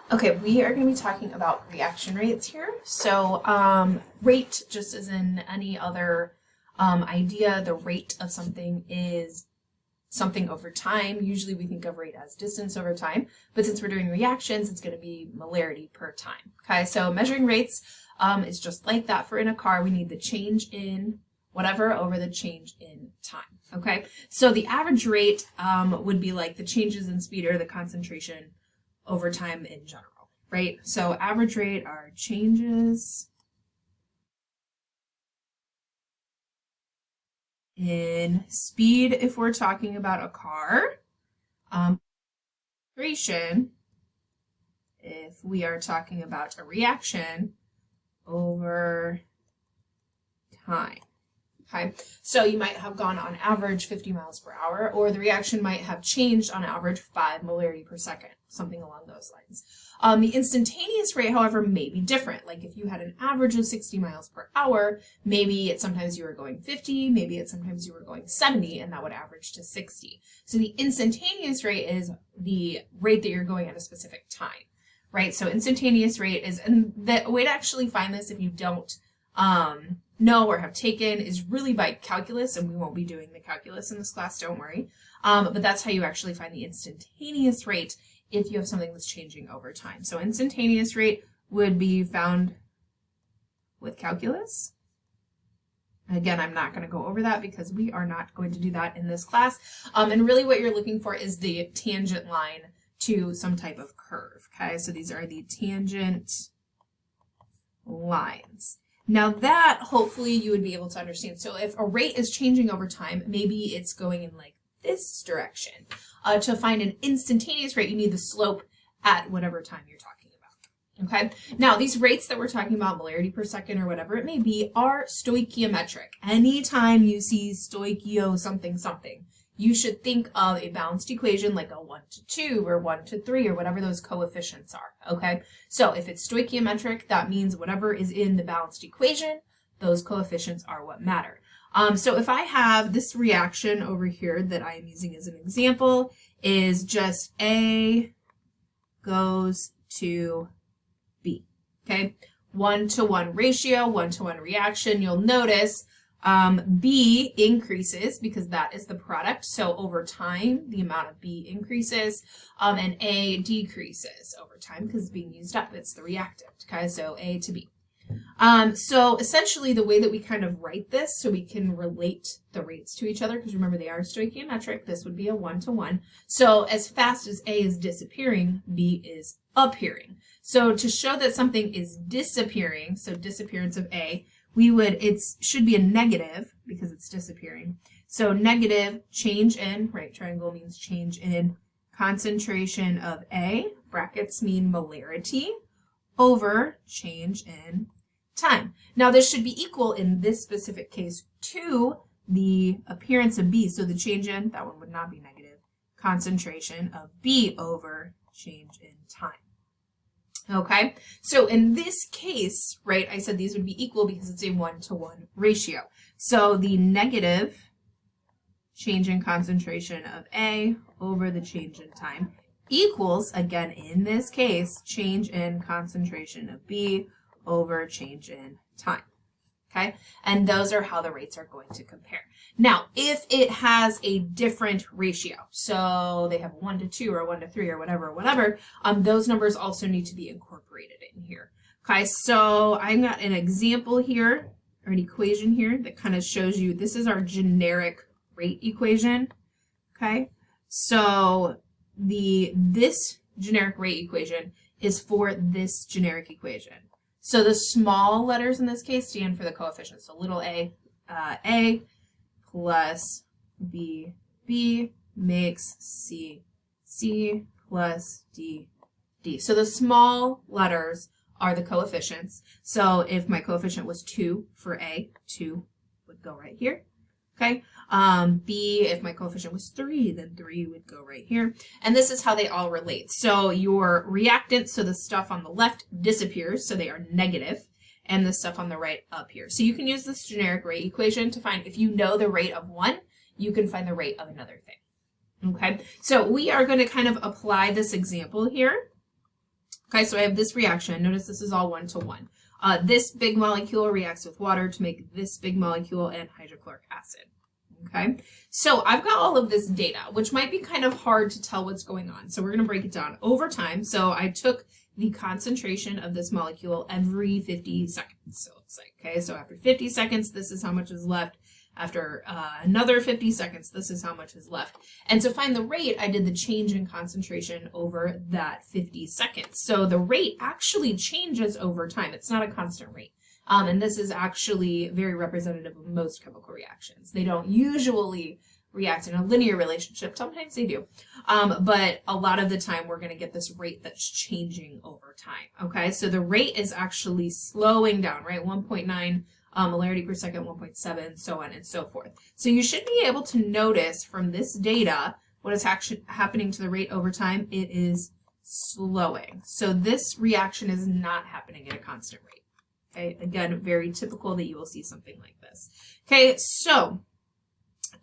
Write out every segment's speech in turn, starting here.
Okay, we are going to be talking about reaction rates here. So, rate, just as in any other idea, the rate of something is something over time. Usually we think of rate as distance over time, but since we're doing reactions, it's going to be molarity per time. Okay, so measuring rates is just like that for in a car. We need the change in whatever over the change in time. Okay, so the average rate would be like the changes in speed or the concentration over time in general, right? So average rate are changes in speed if we're talking about a car, concentration if we are talking about a reaction over time. Okay, so you might have gone on average 50 miles per hour, or the reaction might have changed on average 5 molarity per second, something along those lines. The instantaneous rate, however, may be different. Like if you had an average of 60 miles per hour, maybe it's sometimes you were going 50, maybe it's sometimes you were going 70, and that would average to 60. So the instantaneous rate is the rate that you're going at a specific time, right? So instantaneous rate is, and the way to actually find this if you don't know or have taken is really by calculus, and we won't be doing the calculus in this class, don't worry. But that's how you actually find the instantaneous rate if you have something that's changing over time. So instantaneous rate would be found with calculus. Again, I'm not going to go over that because we are not going to do that in this class. And really what you're looking for is the tangent line to some type of curve. Okay, so these are the tangent lines. Now that hopefully you would be able to understand. So if a rate is changing over time, maybe it's going in like this direction. To find an instantaneous rate, you need the slope at whatever time you're talking about. Okay. Now these rates that we're talking about, molarity per second or whatever it may be, are stoichiometric. Anytime you see stoichio something something, you should think of a balanced equation like a 1 to 2 or 1 to 3 or whatever those coefficients are, okay? So if it's stoichiometric, that means whatever is in the balanced equation, those coefficients are what matter. So if I have this reaction over here that I am using as an example is just A goes to B, okay? 1-to-1 ratio, 1-to-1 reaction. You'll notice B increases because that is the product. So over time, the amount of B increases, and A decreases over time because it's being used up. It's the reactant. Okay, so A to B. So essentially the way that we kind of write this so we can relate the rates to each other, because remember they are stoichiometric, this would be a 1-to-1. So as fast as A is disappearing, B is appearing. So to show that something is disappearing, so disappearance of A, it should be a negative because it's disappearing. So negative change in, right, triangle means change in concentration of A, brackets mean molarity, over change in time. Now this should be equal in this specific case to the appearance of B. So the change in, that one would not be negative, concentration of B over change in time. Okay, so in this case, right, I said these would be equal because it's a 1-to-1 ratio. So the negative change in concentration of A over the change in time equals, again, in this case, change in concentration of B over change in time. Okay, and those are how the rates are going to compare. Now, if it has a different ratio, so they have 1 to 2 or 1 to 3 or whatever, those numbers also need to be incorporated in here. Okay, so I've got an example here, or an equation here that kind of shows you, this is our generic rate equation. Okay, so this generic rate equation is for this generic equation. So the small letters in this case stand for the coefficients. So little a plus b makes c plus d. So the small letters are the coefficients. So if my coefficient was 2 for A, 2 would go right here. Okay, B, if my coefficient was 3, then 3 would go right here. And this is how they all relate. So your reactant, so the stuff on the left disappears, so they are negative, and the stuff on the right up here. So you can use this generic rate equation to find, if you know the rate of one, you can find the rate of another thing. Okay, so we are going to kind of apply this example here Okay, so I have this reaction. Notice this is all 1-to-1. This big molecule reacts with water to make this big molecule and hydrochloric acid. Okay, so I've got all of this data, which might be kind of hard to tell what's going on. So we're going to break it down over time. So I took the concentration of this molecule every 50 seconds. So it's like, okay, so after 50 seconds, this is how much is left. After another 50 seconds, this is how much is left. And to find the rate, I did the change in concentration over that 50 seconds. So the rate actually changes over time. It's not a constant rate. And this is actually very representative of most chemical reactions. They don't usually react in a linear relationship. Sometimes they do. But a lot of the time we're going to get this rate that's changing over time. Okay, so the rate is actually slowing down, right? 1.9 molarity per second, 1.7, so on and so forth. So you should be able to notice from this data what is actually happening to the rate over time. It is slowing. So this reaction is not happening at a constant rate. Okay, again, very typical that you will see something like this. Okay, so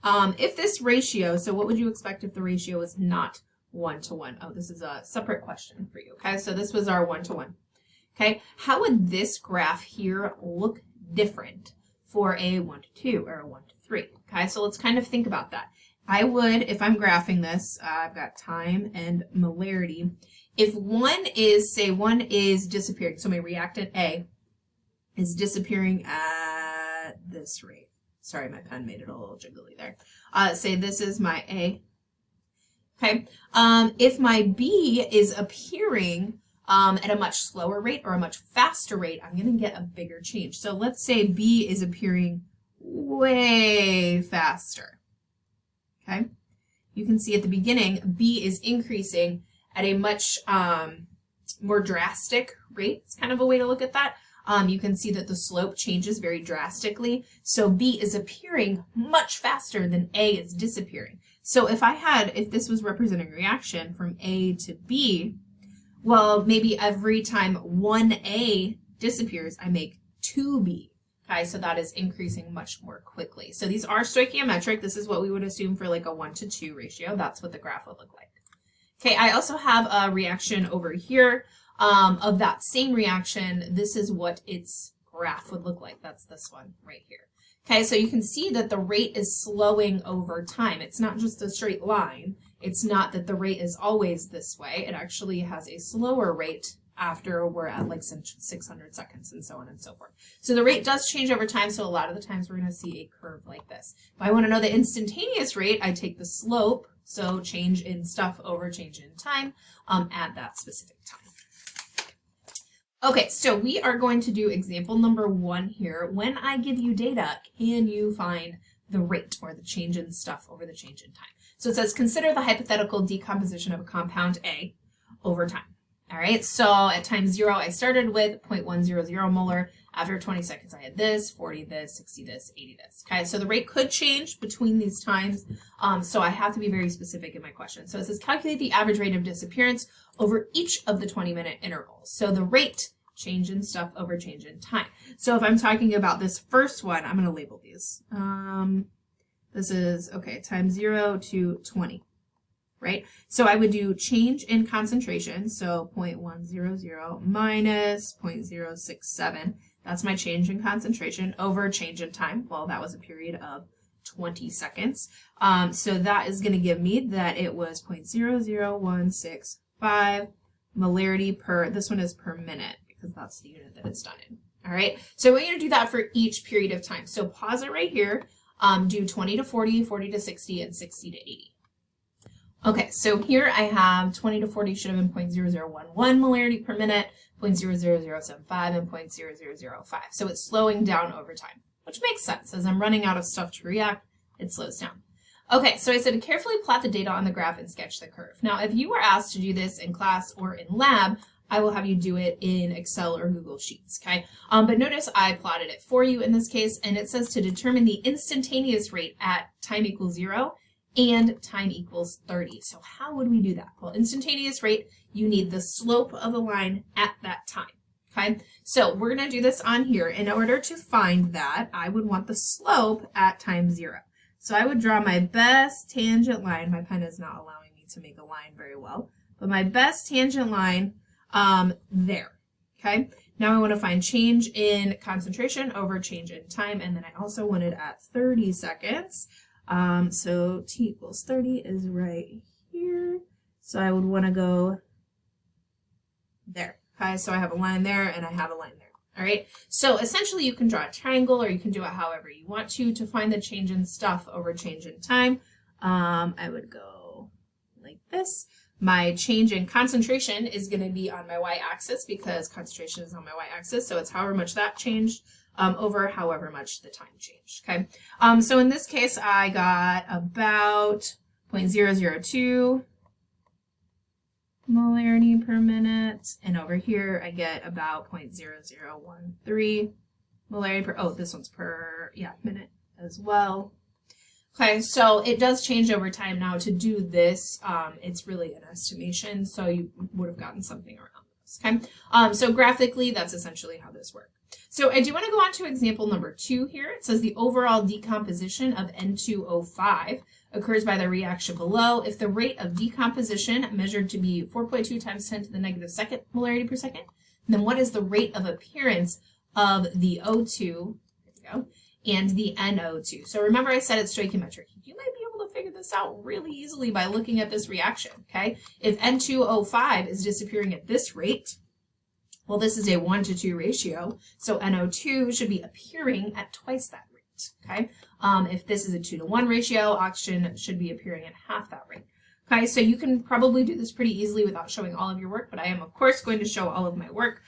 if this ratio, so what would you expect if the ratio is not 1-to-1? Oh, this is a separate question for you. Okay, so this was our 1-to-1. Okay, how would this graph here look different for a 1-to-2 or a 1-to-3? Okay, so let's kind of think about that. I would, if I'm graphing this, I've got time and molarity. If one is disappearing, so my reactant A is disappearing at this rate. Sorry, my pen made it a little jiggly there. Say this is my A. Okay. If my B is appearing at a much slower rate or a much faster rate, I'm going to get a bigger change. So let's say B is appearing way faster. Okay. You can see at the beginning, B is increasing at a much more drastic rate. It's kind of a way to look at that. You can see that the slope changes very drastically. So B is appearing much faster than A is disappearing. So if this was representing a reaction from A to B, well, maybe every time 1A disappears, I make 2B. Okay, so that is increasing much more quickly. So these are stoichiometric. This is what we would assume for like a 1-to-2 ratio. That's what the graph would look like. Okay, I also have a reaction over here. Of that same reaction, this is what its graph would look like. That's this one right here. Okay, so you can see that the rate is slowing over time. It's not just a straight line. It's not that the rate is always this way. It actually has a slower rate after we're at like 600 seconds and so on and so forth. So the rate does change over time, so a lot of the times we're going to see a curve like this. If I want to know the instantaneous rate, I take the slope, so change in stuff over change in time at that specific time. Okay, so we are going to do example number 1 here. When I give you data, can you find the rate or the change in stuff over the change in time? So it says, consider the hypothetical decomposition of a compound A over time. All right, so at time 0, I started with 0.100 molar. After 20 seconds, I had this, 40 this, 60 this, 80 this. Okay, so the rate could change between these times, so I have to be very specific in my question. So it says, calculate the average rate of disappearance over each of the 20-minute intervals. So the rate, change in stuff over change in time. So if I'm talking about this first one, I'm going to label these. This is, okay, time 0 to 20. Right? So I would do change in concentration, so 0.100 minus 0.067. That's my change in concentration over change in time. Well, that was a period of 20 seconds. So that is going to give me that it was 0.00165 molarity per, this one is per minute because that's the unit that it's done in. All right, so I want you to do that for each period of time. So pause it right here, do 20 to 40, 40 to 60, and 60 to 80. Okay, so here I have 20 to 40 should have been 0.0011 molarity per minute, 0.00075, and 0.0005. So it's slowing down over time, which makes sense. As I'm running out of stuff to react, it slows down. Okay, so I said carefully plot the data on the graph and sketch the curve. Now, if you were asked to do this in class or in lab, I will have you do it in Excel or Google Sheets, okay? But notice I plotted it for you in this case, and it says to determine the instantaneous rate at time equals 0 and time equals 30. So how would we do that? Well, instantaneous rate, you need the slope of the line at that time, okay? So we're going to do this on here. In order to find that, I would want the slope at time 0. So I would draw my best tangent line. My pen is not allowing me to make a line very well, but my best tangent line there. Okay. Now I want to find change in concentration over change in time, and then I also want it at 30 seconds. So t equals 30 is right here. So I would want to go there. Okay, so I have a line there and I have a line there. All right, so essentially you can draw a triangle, or you can do it however you want to find the change in stuff over change in time. I would go like this. My change in concentration is going to be on my y-axis because concentration is on my y-axis, so it's however much that changed over however much the time changed. Okay, so in this case I got about 0.002 molarity per minute, and over here I get about 0.0013 molarity per, oh, this one's per, minute as well. Okay, so it does change over time. Now to do this, it's really an estimation, so you would have gotten something around this, okay? So graphically, that's essentially how this works. So I do want to go on to example number 2 here. It says the overall decomposition of N2O5 occurs by the reaction below if the rate of decomposition measured to be 4.2 times 10 to the negative second molarity per second. And then what is the rate of appearance of the O2, there we go, and the NO2. So remember I said it's stoichiometric. You might be able to figure this out really easily by looking at this reaction, okay? If N2O5 is disappearing at this rate, well, this is a 1-to-2 ratio, so NO2 should be appearing at twice that rate, okay? If this is a 2-to-1 ratio, oxygen should be appearing at half that rate. Okay, so you can probably do this pretty easily without showing all of your work, but I am, of course, going to show all of my work.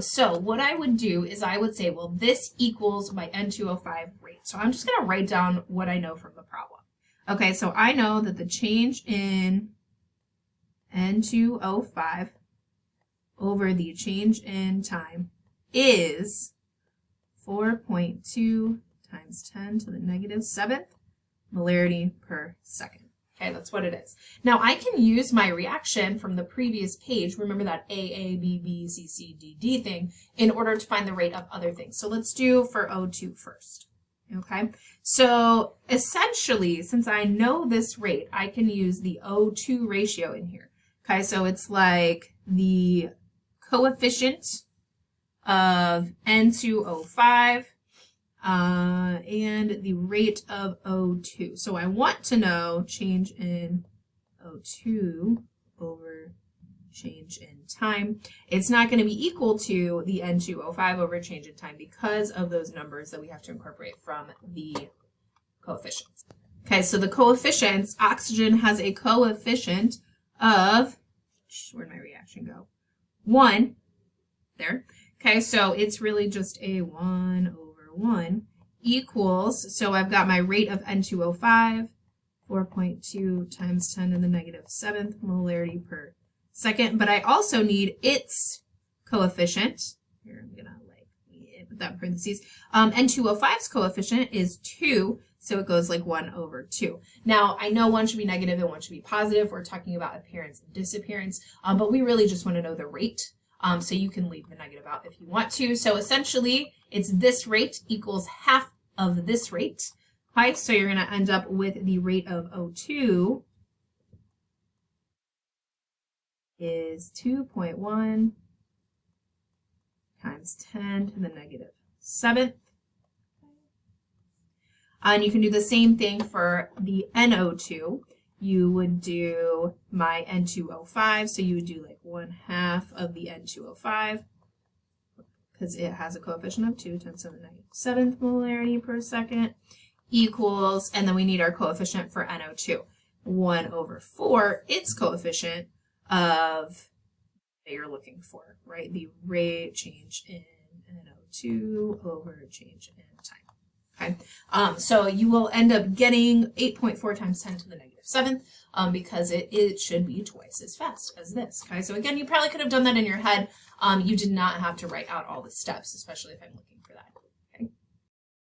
So what I would do is I would say, well, this equals my N2O5 rate. So I'm just going to write down what I know from the problem. Okay, so I know that the change in N2O5 over the change in time is 4.2 times 10 to the negative 7th molarity per second. Okay, that's what it is. Now I can use my reaction from the previous page, remember that A, B, B, C, C, D, D thing, in order to find the rate of other things. So let's do for O2 first. Okay, so essentially, since I know this rate, I can use the O2 ratio in here. Okay, so it's like the coefficient of N2O5 and the rate of O2. So I want to know change in O2 over change in time. It's not going to be equal to the N2O5 over change in time because of those numbers that we have to incorporate from the coefficients. Okay, so the coefficients, oxygen has a coefficient of, where'd my reaction go? 1, there. Okay, so it's really just a 1 over 1 equals, so I've got my rate of N2O5, 4.2 times 10 to the negative 7th molarity per second, but I also need its coefficient. Here, I'm gonna put that in parentheses. N2O5's coefficient is 2, so it goes like 1 over 2. Now, I know one should be negative and one should be positive. We're talking about appearance and disappearance, but we really just want to know the rate. So you can leave the negative out if you want to. So essentially, it's this rate equals half of this rate. Okay, so you're going to end up with the rate of O2 is 2.1 times 10 to the negative 7th. And you can do the same thing for the NO2. You would do my N2O5, so you would do like 1/2 of the N2O5 because it has a coefficient of 2 times to the negative 7th molarity per second equals, and then we need our coefficient for NO2, 1 over 4, its coefficient of that you're looking for, right? The rate change in NO2 over change in time. Okay, so you will end up getting 8.4 times 10 to the negative 7th because it should be twice as fast as this. Okay, so again, you probably could have done that in your head. You did not have to write out all the steps, especially if I'm looking for that.